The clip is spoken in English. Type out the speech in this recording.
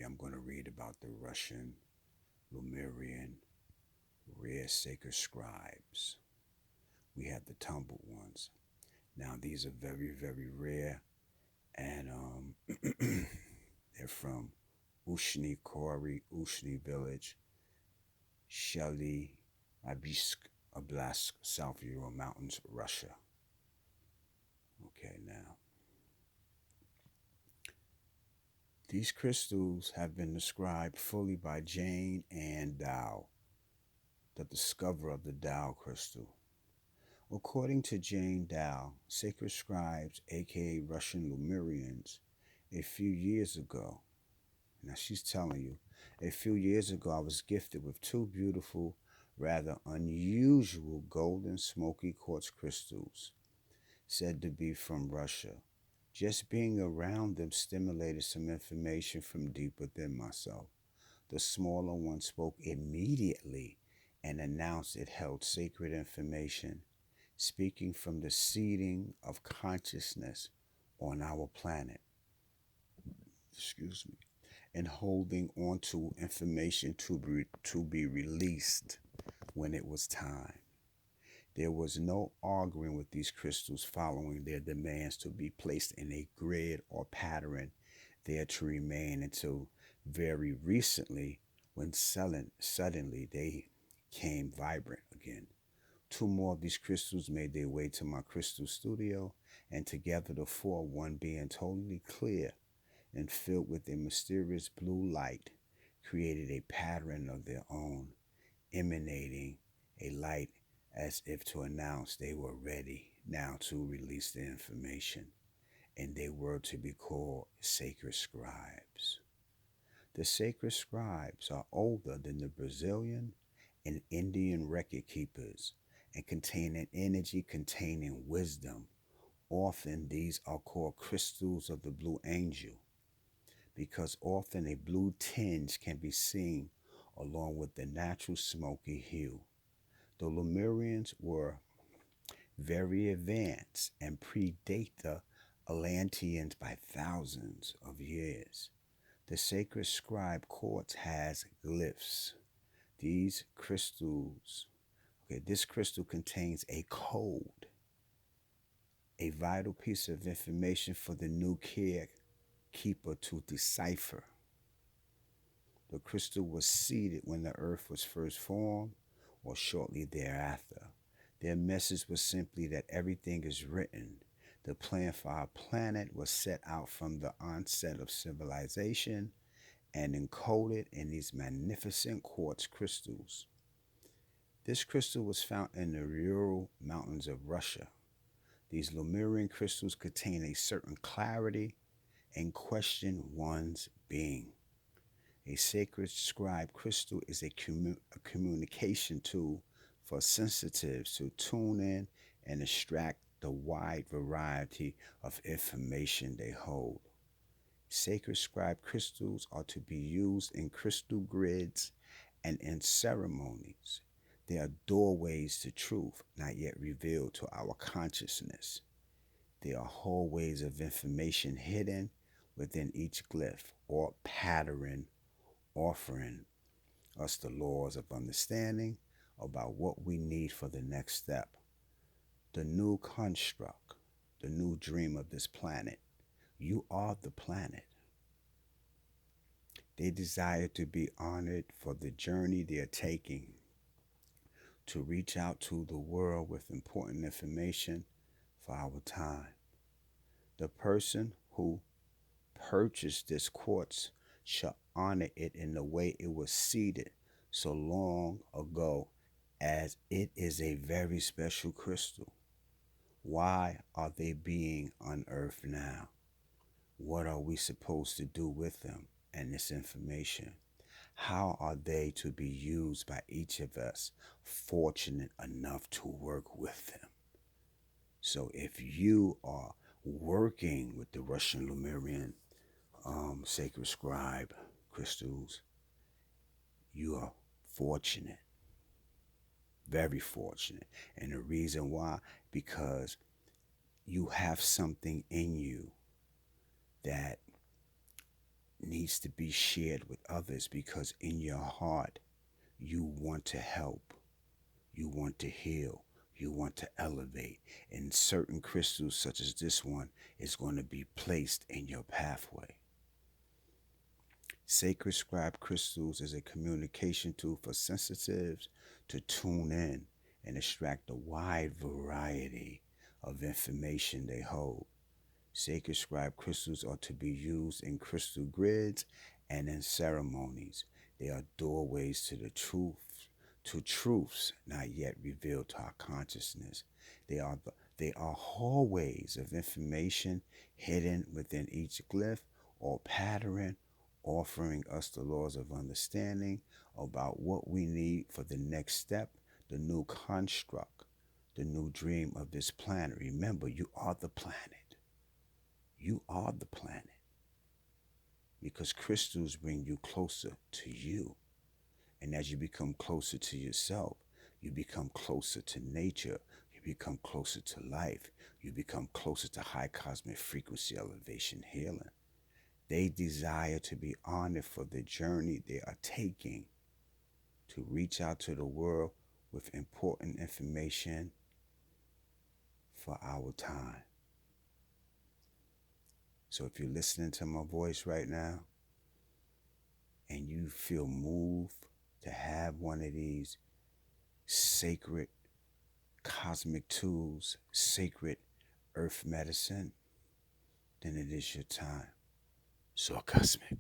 I'm going to read about the Russian Lemurian rare sacred scribes. We have the tumbled ones. Now, these are very, very rare, and they're from Ushny Kori, Ushny Village, Shely, Abisk, Oblast, South Ural Mountains, Russia. Okay, now, these crystals have been described fully by Jane Ann Dow, the discoverer of the Dow crystal. According to Jane Dow, sacred scribes, aka Russian Lemurians, a few years ago, now she's telling you, a few years ago I was gifted with two beautiful, rather unusual golden smoky quartz crystals, said to be from Russia. Just being around them stimulated some information from deep within myself. The smaller one spoke immediately and announced it held sacred information, speaking from the seeding of consciousness on our planet. Excuse me. And holding on to information to be released when it was time. There was no arguing with these crystals following their demands to be placed in a grid or pattern there to remain until very recently when suddenly they came vibrant again. Two more of these crystals made their way to my crystal studio, and together the four, one being totally clear and filled with a mysterious blue light, created a pattern of their own, emanating a light as if to announce they were ready now to release the information, and they were to be called sacred scribes. The sacred scribes are older than the Brazilian and Indian record keepers and contain an energy containing wisdom. Often these are called crystals of the blue angel, because often a blue tinge can be seen along with the natural smoky hue. The Lemurians were very advanced and predate the Atlanteans by thousands of years. The sacred scribe quartz has glyphs. These crystals, this crystal contains a code, a vital piece of information for the new keeper to decipher. The crystal was seeded when the earth was first formed or shortly thereafter. Their message was simply that everything is written. The plan for our planet was set out from the onset of civilization and encoded in these magnificent quartz crystals. This crystal was found in the Ural Mountains of Russia. These Lemurian crystals contain a certain clarity and question one's being. A sacred scribe crystal is a communication tool for sensitives to tune in and extract the wide variety of information they hold. Sacred scribe crystals are to be used in crystal grids and in ceremonies. They are doorways to truth not yet revealed to our consciousness. They are hallways of information hidden within each glyph or pattern, offering us the laws of understanding about what we need for the next step. The new construct, the new dream of this planet. You are the planet. They desire to be honored for the journey they are taking to reach out to the world with important information for our time. The person who purchased this quartz shall honor it in the way it was seeded so long ago, as it is a very special crystal. Why are they being unearthed now? What are we supposed to do with them and this information? How are they to be used by each of us fortunate enough to work with them? So if you are working with the Russian Lemurian sacred scribe crystals, you are fortunate, very fortunate. And the reason why, because you have something in you that needs to be shared with others because in your heart, you want to help, you want to heal, you want to elevate. And certain crystals, such as this one, is going to be placed in your pathway. Sacred Scribe Crystals is a communication tool for sensitives to tune in and extract a wide variety of information they hold. Sacred Scribe crystals are to be used in crystal grids and in ceremonies. They are doorways to the truth, to truths not yet revealed to our consciousness. They are hallways of information hidden within each glyph or pattern, offering us the laws of understanding about what we need for the next step, the new construct, the new dream of this planet. Remember, you are the planet. You are the planet. Because crystals bring you closer to you. And as you become closer to yourself, you become closer to nature. You become closer to life. You become closer to high cosmic frequency elevation healing. They desire to be honored for the journey they are taking to reach out to the world with important information for our time. So if you're listening to my voice right now and you feel moved to have one of these sacred cosmic tools, sacred earth medicine, then it is your time. So cosmic.